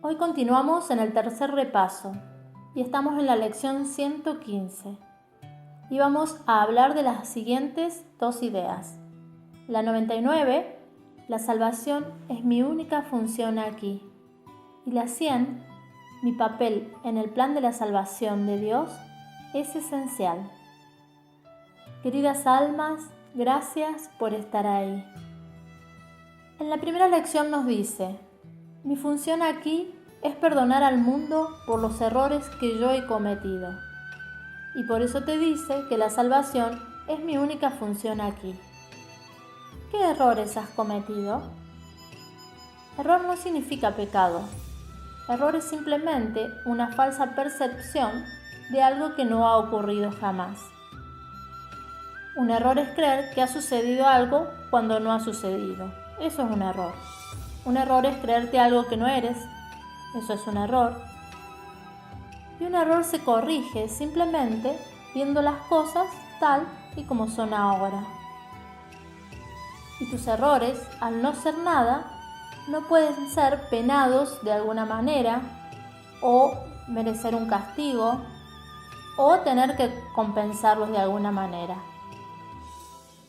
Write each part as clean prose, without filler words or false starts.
Hoy continuamos en el tercer repaso y estamos en la lección 115 y vamos a hablar de las siguientes dos ideas. La 99, la salvación es mi única función aquí. Y la 100, mi papel en el plan de la salvación de Dios es esencial. Queridas almas, gracias por estar ahí. En la primera lección nos dice: mi función aquí es perdonar al mundo por los errores que yo he cometido. Y por eso te dice que la salvación es mi única función aquí. ¿Qué errores has cometido? Error no significa pecado. Error es simplemente una falsa percepción de algo que no ha ocurrido jamás. Un error es creer que ha sucedido algo cuando no ha sucedido. Eso es un error. Un error es creerte algo que no eres. Eso es un error. Y un error se corrige simplemente viendo las cosas tal y como son ahora. Y tus errores, al no ser nada, no pueden ser penados de alguna manera o merecer un castigo o tener que compensarlos de alguna manera.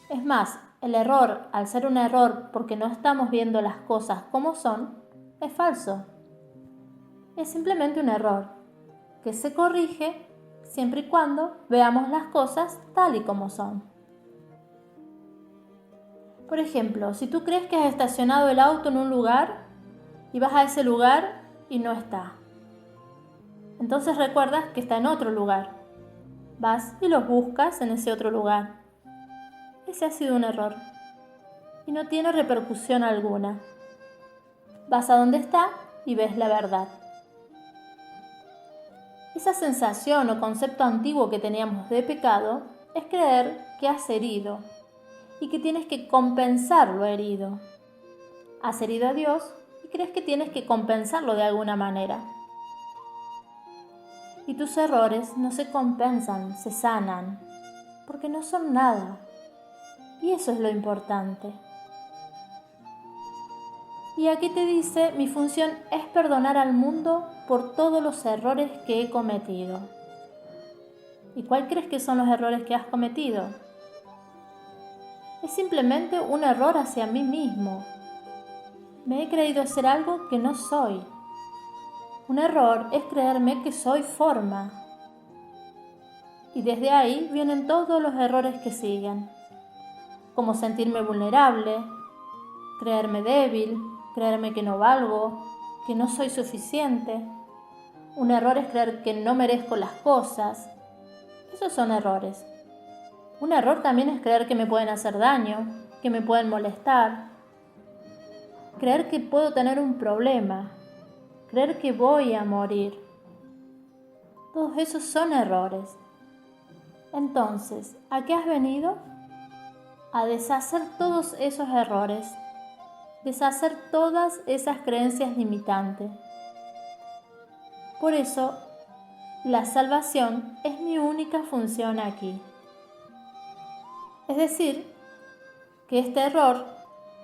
Es más, el error, al ser un error porque no estamos viendo las cosas como son, es falso. Es simplemente un error que se corrige siempre y cuando veamos las cosas tal y como son. Por ejemplo, si tú crees que has estacionado el auto en un lugar y vas a ese lugar y no está, entonces recuerdas que está en otro lugar. Vas y lo buscas en ese otro lugar. Ese ha sido un error y no tiene repercusión alguna. Vas a donde está y ves la verdad. Esa sensación o concepto antiguo que teníamos de pecado es creer que has herido y que tienes que compensar lo herido. Has herido a Dios y crees que tienes que compensarlo de alguna manera. Y tus errores no se compensan, se sanan, porque no son nada. Y eso es lo importante. Y aquí te dice: mi función es perdonar al mundo por todos los errores que he cometido. ¿Y cuál crees que son los errores que has cometido? Es simplemente un error hacia mí mismo. Me he creído ser algo que no soy. Un error es creerme que soy forma. Y desde ahí vienen todos los errores que siguen, como sentirme vulnerable, creerme débil, creerme que no valgo, que no soy suficiente. Un error es creer que no merezco las cosas. Esos son errores. Un error también es creer que me pueden hacer daño, que me pueden molestar. Creer que puedo tener un problema. Creer que voy a morir. Todos esos son errores. Entonces, ¿a qué has venido? A deshacer todos esos errores. Deshacer todas esas creencias limitantes. Por eso, la salvación es mi única función aquí. Es decir, que este error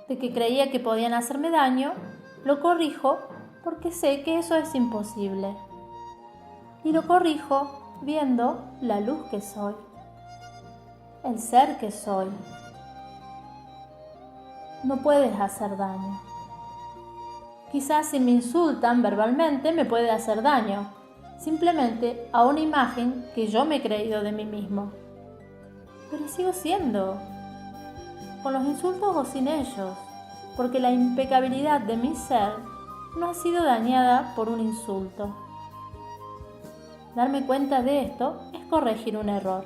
de que creía que podían hacerme daño, lo corrijo porque sé que eso es imposible. Y lo corrijo viendo la luz que soy, el ser que soy. No puedes hacer daño. Quizás si me insultan verbalmente me puede hacer daño, simplemente a una imagen que yo me he creído de mí mismo. Pero sigo siendo, con los insultos o sin ellos, porque la impecabilidad de mi ser no ha sido dañada por un insulto. Darme cuenta de esto es corregir un error.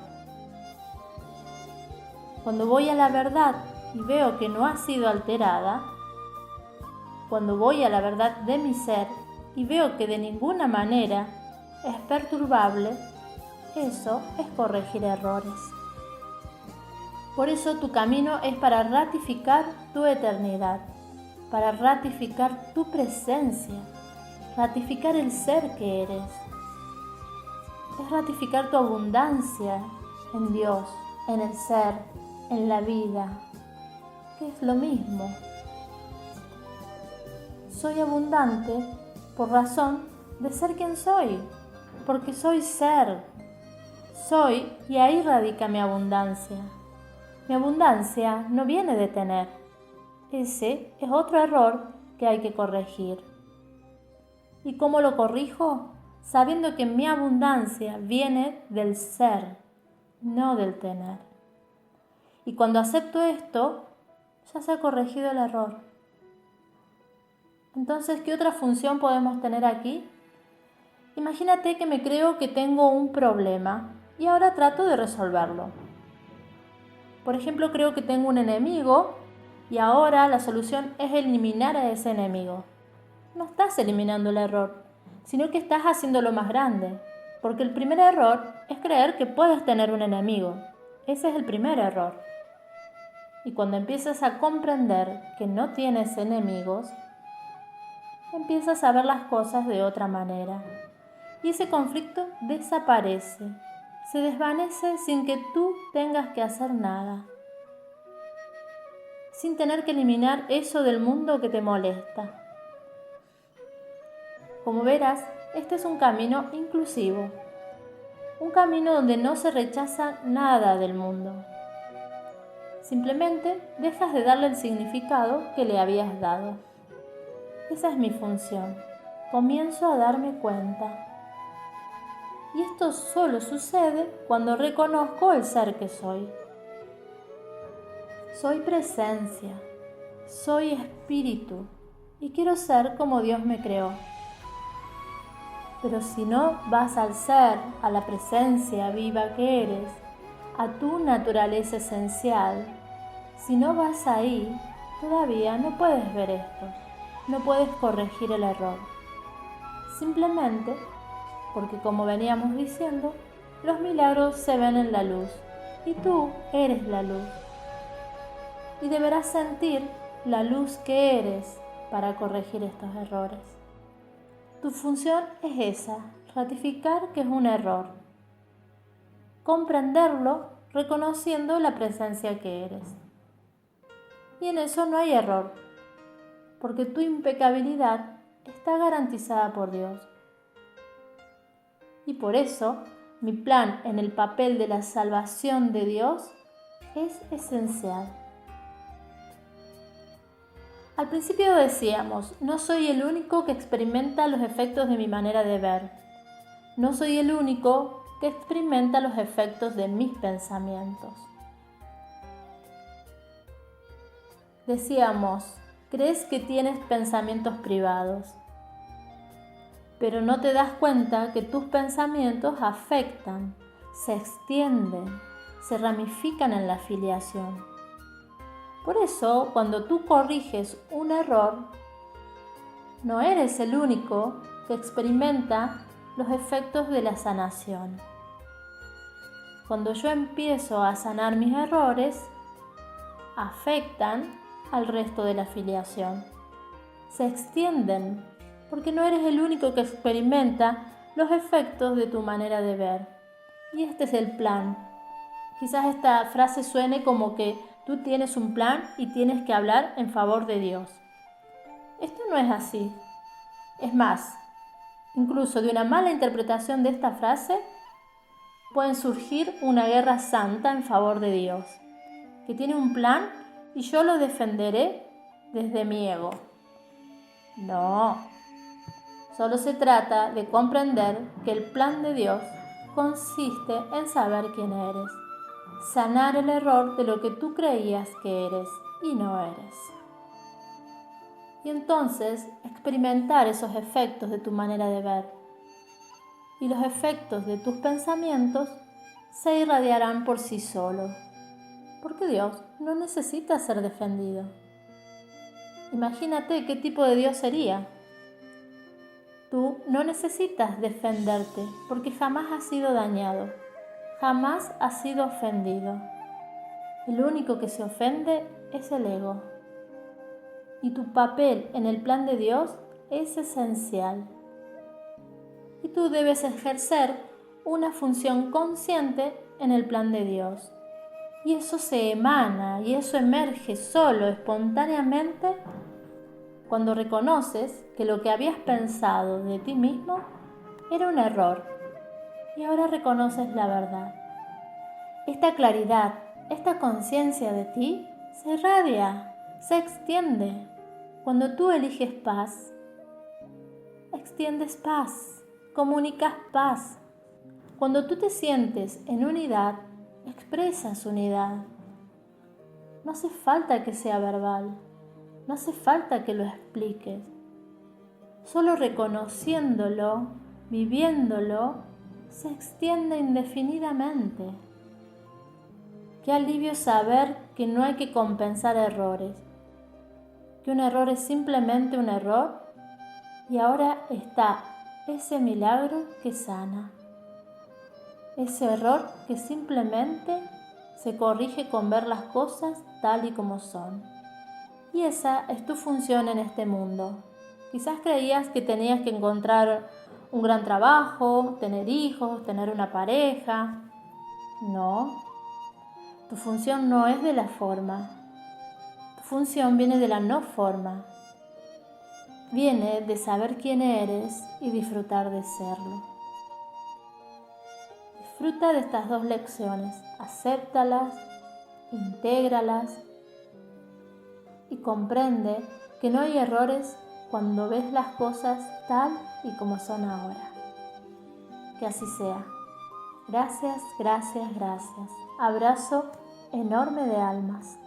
Cuando voy a la verdad y veo que no ha sido alterada, cuando voy a la verdad de mi ser y veo que de ninguna manera es perturbable, eso es corregir errores. Por eso tu camino es para ratificar tu eternidad, para ratificar tu presencia, ratificar el ser que eres. Es ratificar tu abundancia en Dios, en el ser, en la vida, que es lo mismo. Soy abundante por razón de ser quien soy, porque soy ser. Soy y ahí radica mi abundancia. Mi abundancia no viene de tener. Ese es otro error que hay que corregir. ¿Y cómo lo corrijo? Sabiendo que mi abundancia viene del ser, no del tener. Y cuando acepto esto, ya se ha corregido el error. Entonces, ¿qué otra función podemos tener aquí? Imagínate que me creo que tengo un problema y ahora trato de resolverlo. Por ejemplo, creo que tengo un enemigo y ahora la solución es eliminar a ese enemigo. No estás eliminando el error, sino que estás haciéndolo más grande, porque el primer error es creer que puedes tener un enemigo. Ese es el primer error. Y cuando empiezas a comprender que no tienes enemigos, empiezas a ver las cosas de otra manera. Y ese conflicto desaparece, se desvanece sin que tú tengas que hacer nada, sin tener que eliminar eso del mundo que te molesta. Como verás, este es un camino inclusivo, un camino donde no se rechaza nada del mundo. Simplemente dejas de darle el significado que le habías dado. Esa es mi función. Comienzo a darme cuenta. Y esto solo sucede cuando reconozco el ser que soy. Soy presencia, soy espíritu y quiero ser como Dios me creó. Pero si no vas al ser, a la presencia viva que eres, a tu naturaleza esencial, si no vas ahí, todavía no puedes ver esto, no puedes corregir el error. Simplemente porque, como veníamos diciendo, los milagros se ven en la luz y tú eres la luz. Y deberás sentir la luz que eres para corregir estos errores. Tu función es esa, ratificar que es un error. Comprenderlo reconociendo la presencia que eres. Y en eso no hay error, porque tu impecabilidad está garantizada por Dios. Y por eso, mi plan en el papel de la salvación de Dios es esencial. Al principio decíamos, no soy el único que experimenta los efectos de mi manera de ver. No soy el único que experimenta los efectos de mis pensamientos. Decíamos, crees que tienes pensamientos privados, pero no te das cuenta que tus pensamientos afectan, se extienden, se ramifican en la filiación. Por eso, cuando tú corriges un error, no eres el único que experimenta los efectos de la sanación. Cuando yo empiezo a sanar mis errores, afectan al resto de la filiación. Se extienden porque no eres el único que experimenta los efectos de tu manera de ver. Y este es el plan. Quizás esta frase suene como que tú tienes un plan y tienes que hablar en favor de Dios. Esto no es así. Es más, incluso de una mala interpretación de esta frase, puede surgir una guerra santa en favor de Dios, que tiene un plan y yo lo defenderé desde mi ego. No, solo se trata de comprender que el plan de Dios consiste en saber quién eres, sanar el error de lo que tú creías que eres y no eres. Y entonces experimentar esos efectos de tu manera de ver. Y los efectos de tus pensamientos se irradiarán por sí solos, porque Dios no necesita ser defendido. Imagínate qué tipo de Dios sería. Tú no necesitas defenderte porque jamás has sido dañado, jamás has sido ofendido. El único que se ofende es el ego. Y tu papel en el plan de Dios es esencial. Y tú debes ejercer una función consciente en el plan de Dios. Y eso se emana y eso emerge solo, espontáneamente, cuando reconoces que lo que habías pensado de ti mismo era un error y ahora reconoces la verdad. Esta claridad, esta conciencia de ti se irradia, se extiende. Cuando tú eliges paz, extiendes paz, comunicas paz. Cuando tú te sientes en unidad, expresas unidad. No hace falta que sea verbal, no hace falta que lo expliques. Solo reconociéndolo, viviéndolo, se extiende indefinidamente. Qué alivio saber que no hay que compensar errores, que un error es simplemente un error y ahora está ese milagro que sana, ese error que simplemente se corrige con ver las cosas tal y como son. Y esa es tu función en este mundo. Quizás creías que tenías que encontrar un gran trabajo, tener hijos, tener una pareja. No, tu función no es de la forma. Tu función viene de la no forma. Viene de saber quién eres y disfrutar de serlo. Disfruta de estas dos lecciones, acéptalas, intégralas y comprende que no hay errores cuando ves las cosas tal y como son ahora. Que así sea. Gracias, gracias, gracias. Abrazo enorme de almas.